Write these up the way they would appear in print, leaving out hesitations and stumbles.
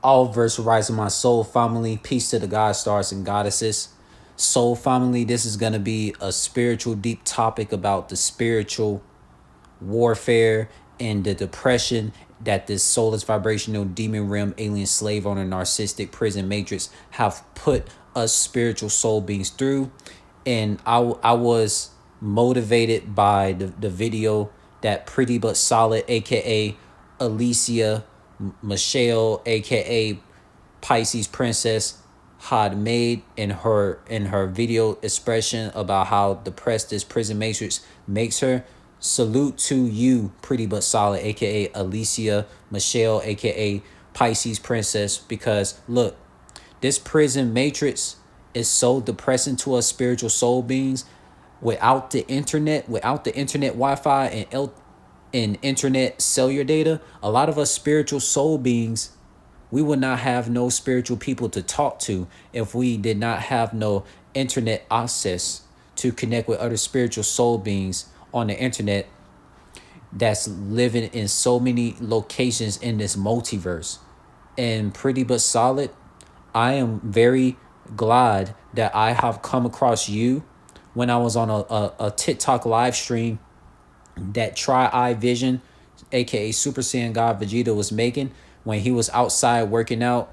All verse rising my soul family. Peace to the God stars and goddesses. Soul family, this is going to be a spiritual deep topic about the spiritual warfare and the depression that this soulless vibrational demon realm alien slave owner narcissistic prison matrix have put us spiritual soul beings through. And I was motivated by the video that Pretty But Solid, aka Alicia Michelle, aka Pisces Princess, had made in her video expression about how depressed this prison matrix makes her. Salute to you, Pretty But Solid, aka Alicia Michelle, aka Pisces Princess, because look, this prison matrix is so depressing to us spiritual soul beings. Without the internet Wi-Fi and internet cellular data, a lot of us spiritual soul beings, we would not have no spiritual people to talk to if we did not have no internet access to connect with other spiritual soul beings on the internet that's living in so many locations in this multiverse. And Pretty But Solid, I am very glad that I have come across you when I was on a TikTok live stream that Try Eye Vision, aka Super Saiyan God Vegeta, was making when he was outside working out,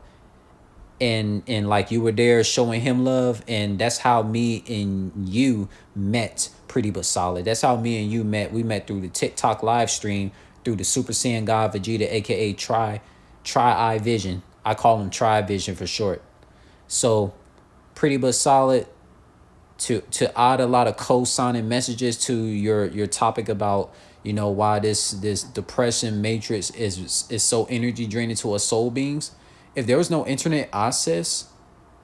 and like you were there showing him love. And that's how me and you met, Pretty But Solid. That's how me and you met. We met through the TikTok live stream through the Super Saiyan God Vegeta, aka Try Eye Vision. I call him Try Vision for short. So Pretty But Solid, to add a lot of co-signing messages to your topic about, why this depression matrix is so energy draining to us soul beings. If there was no internet access,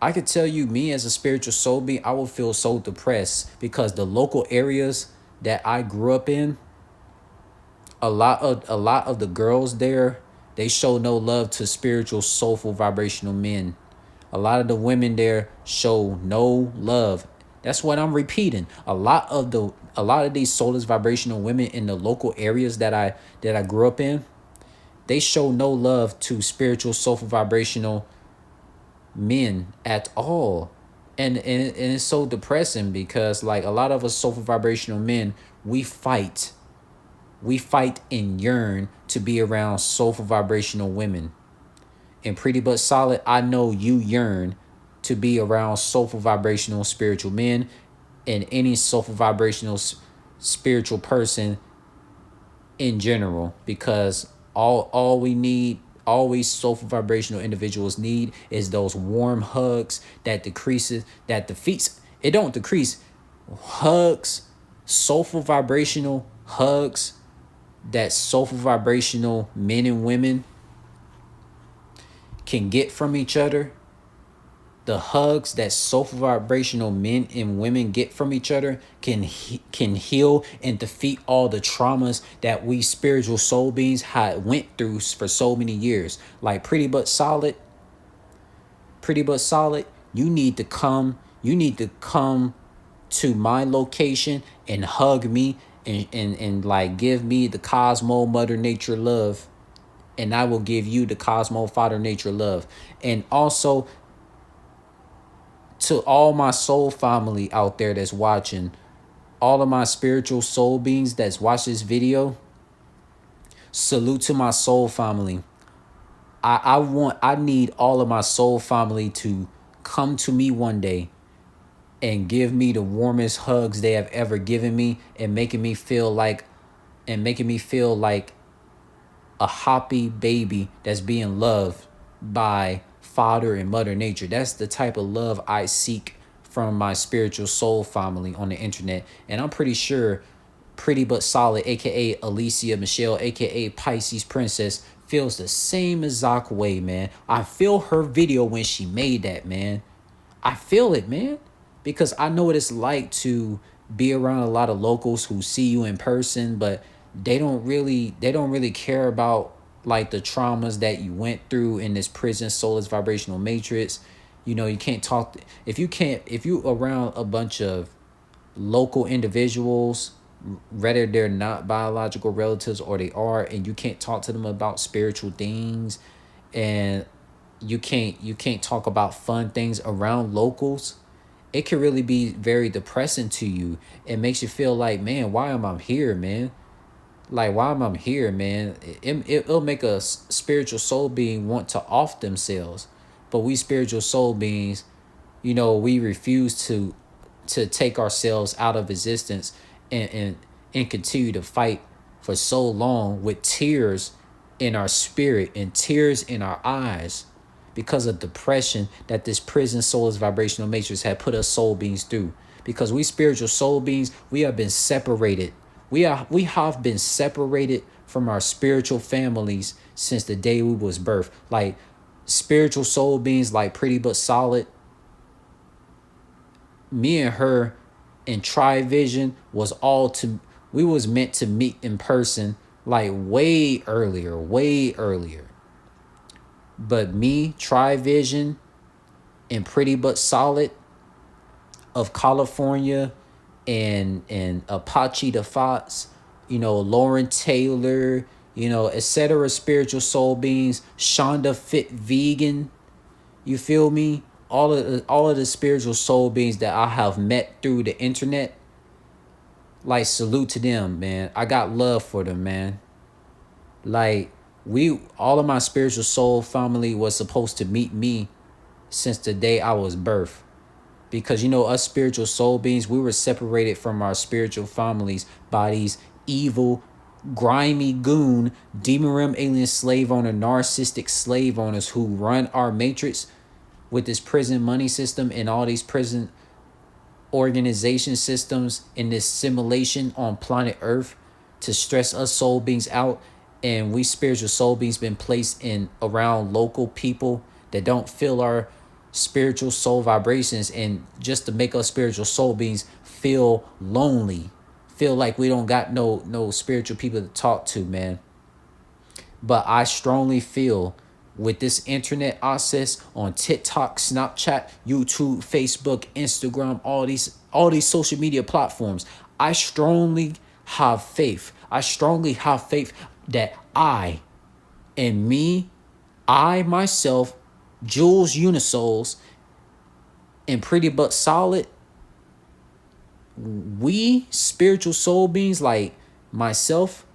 I could tell you, me as a spiritual soul being, I would feel so depressed because the local areas that I grew up in, a lot of the girls there, they show no love to spiritual soulful vibrational men. A lot of the women there show no love. That's what I'm repeating. A lot of these soulless vibrational women in the local areas that I grew up in, they show no love to spiritual soulful vibrational men at all. And it's so depressing because, like, a lot of us soulful vibrational men, we fight and yearn to be around soulful vibrational women. And Pretty But Solid, I know you yearn to be around soulful vibrational spiritual men and any soulful vibrational spiritual person in general, because all we need, always soulful vibrational individuals need, is those warm hugs that defeats, it don't decrease, hugs, soulful vibrational hugs that soulful vibrational men and women can get from each other. The hugs that soulful vibrational men and women get from each other can heal and defeat all the traumas that we spiritual soul beings had went through for so many years. Like Pretty But Solid, you need to come to my location and hug me and like give me the Cosmo Mother Nature love, and I will give you the Cosmo Father Nature love. And also, to all my soul family out there that's watching, all of my spiritual soul beings that's watched this video, salute to my soul family. I need all of my soul family to come to me one day and give me the warmest hugs they have ever given me, and making me feel like a happy baby that's being loved by Father and Mother Nature. That's the type of love I seek from my spiritual soul family on the internet. And I'm pretty sure Pretty But Solid, aka Alicia Michelle, aka Pisces Princess, feels the same exact way, man. I feel her video when she made that, man. I feel it, man, because I know what it's like to be around a lot of locals who see you in person, but they don't really care about like the traumas that you went through in this prison soulless vibrational matrix. You can't talk if you around a bunch of local individuals, whether they're not biological relatives or they are, and you can't talk to them about spiritual things, and you can't talk about fun things around locals, it can really be very depressing to you. It makes you feel like, man, why am I here, man? Like, why am I here, man? It'll make a spiritual soul being want to off themselves. But we spiritual soul beings, we refuse to take ourselves out of existence, and continue to fight for so long with tears in our spirit and tears in our eyes because of depression that this prison soulless vibrational matrix had put us soul beings through. Because we spiritual soul beings, we have been separated. We have been separated from our spiritual families since the day we was birthed. Like, spiritual soul beings like Pretty But Solid, me and her in Tri-Vision was all to we was meant to meet in person like way earlier. But me, Tri-Vision, and Pretty But Solid of California, and Apache the Fox, Lauren Taylor, etc. spiritual soul beings, Shonda Fit Vegan, you feel me? All of the spiritual soul beings that I have met through the internet, like, salute to them, man. I got love for them, man. Like, all of my spiritual soul family was supposed to meet me since the day I was birthed. Because, us spiritual soul beings, we were separated from our spiritual families by these evil, grimy goon, demon realm alien slave owner, narcissistic slave owners who run our matrix with this prison money system and all these prison organization systems in this simulation on planet Earth to stress us soul beings out. And we spiritual soul beings been placed in around local people that don't feel our spiritual soul vibrations, and just to make us spiritual soul beings feel lonely, feel like we don't got no spiritual people to talk to, man. But I strongly feel with this internet access on TikTok, Snapchat, YouTube, Facebook, Instagram, all these social media platforms, I strongly have faith. I strongly have faith that I myself, Jules Unisouls, and Pretty But Solid, we spiritual soul beings like myself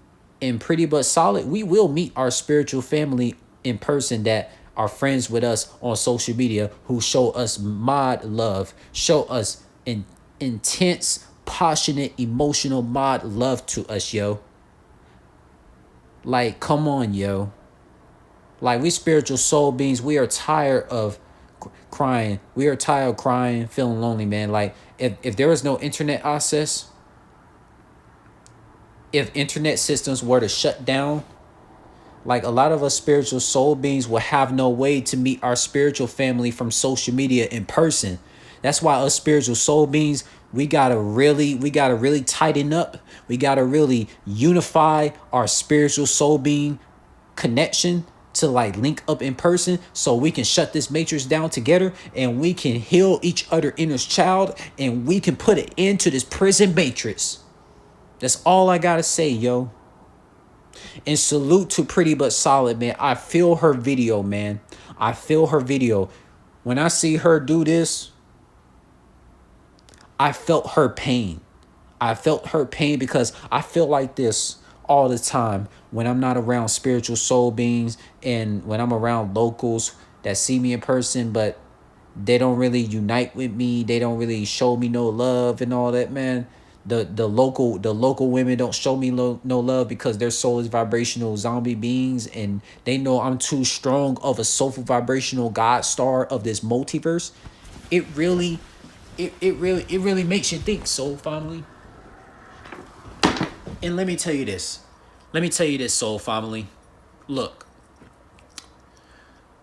and Pretty But Solid, we will meet our spiritual family in person that are friends with us on social media, who show us mod love, show us intense, passionate, emotional mod love to us, yo. Like, come on, yo. Like, we spiritual soul beings, we are tired of crying. We are tired of crying, feeling lonely, man. Like, if there was no internet access, if internet systems were to shut down, like, a lot of us spiritual soul beings will have no way to meet our spiritual family from social media in person. That's why us spiritual soul beings, we gotta really tighten up. We gotta really unify our spiritual soul being connection to, like, link up in person so we can shut this matrix down together, and we can heal each other inner child, and we can put it into this prison matrix. That's all I gotta say, yo. And salute to Pretty But Solid, man. I feel her video, man. I feel her video. When I see her do this, I felt her pain. I felt her pain because I feel like this all the time when I'm not around spiritual soul beings, and when I'm around locals that see me in person, but they don't really unite with me. They don't really show me no love and all that, man. The local women don't show me no love because they're soulless vibrational zombie beings, and they know I'm too strong of a soulful vibrational god star of this multiverse. It really makes you think, soul family. And let me tell you this. Soul family. Look,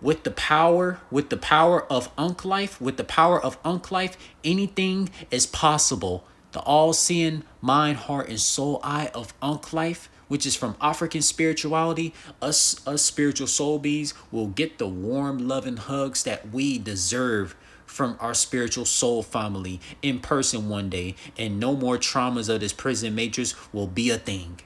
with the power of ankhlife, anything is possible. The all-seeing mind, heart, and soul eye of ankhlife, which is from African spirituality, us spiritual soul beings will get the warm, loving hugs that we deserve from our spiritual soul family in person one day, and no more traumas of this prison matrix will be a thing.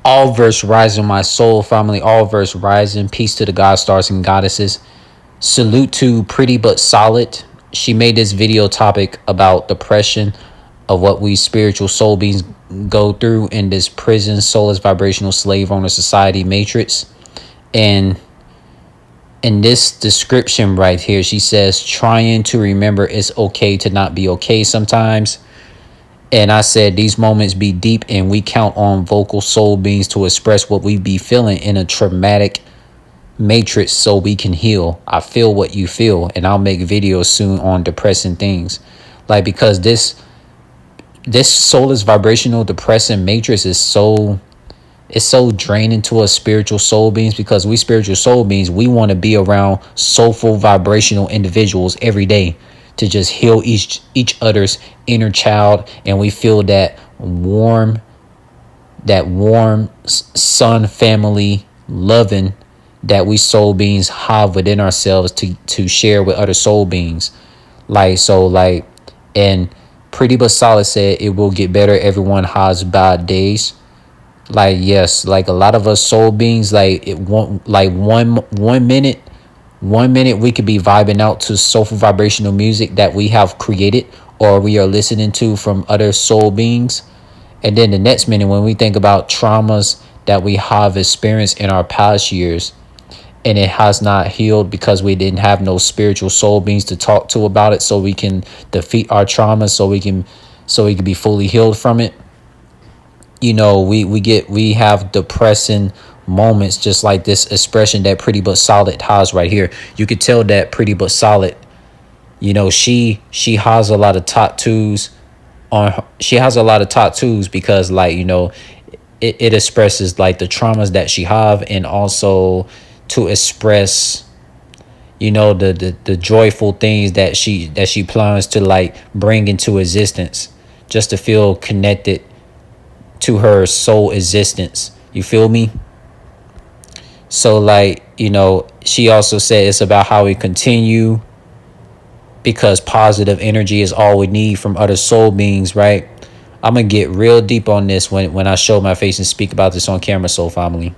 All verse rising, my soul family. All verse rising. Peace to the god stars and goddesses. Salute to Pretty But Solid. She made this video topic about depression, of what we spiritual soul beings go through in this prison, soulless, vibrational slave owner society matrix. And in this description right here, she says, trying to remember it's okay to not be okay sometimes. And I said, these moments be deep, and we count on vocal soul beings to express what we be feeling in a traumatic matrix so we can heal. I feel what you feel, and I'll make videos soon on depressing things. Like, because this soulless vibrational depressing matrix is so, it's so draining to us spiritual soul beings, because we spiritual soul beings, we want to be around soulful vibrational individuals every day to just heal each other's inner child. And we feel that warm sun family loving that we soul beings have within ourselves to share with other soul beings. Like, so, like, and Pretty But Solid said it will get better. Everyone has bad days. Like, yes, like a lot of us soul beings, like it won't, like one minute we could be vibing out to soulful vibrational music that we have created or we are listening to from other soul beings. And then the next minute, when we think about traumas that we have experienced in our past years, and it has not healed because we didn't have no spiritual soul beings to talk to about it, so we can defeat our traumas, so we can be fully healed from it. We have depressing moments, just like this expression that Pretty But Solid has right here. You could tell that Pretty But Solid, she has a lot of tattoos on her. She has a lot of tattoos because, like, it expresses like the traumas that she have, and also to express, the joyful things that she plans to, like, bring into existence, just to feel connected to her soul existence. You feel me? So, like, she also said it's about how we continue, because positive energy is all we need from other soul beings, right? I'm gonna get real deep on this when I show my face and speak about this on camera, soul family.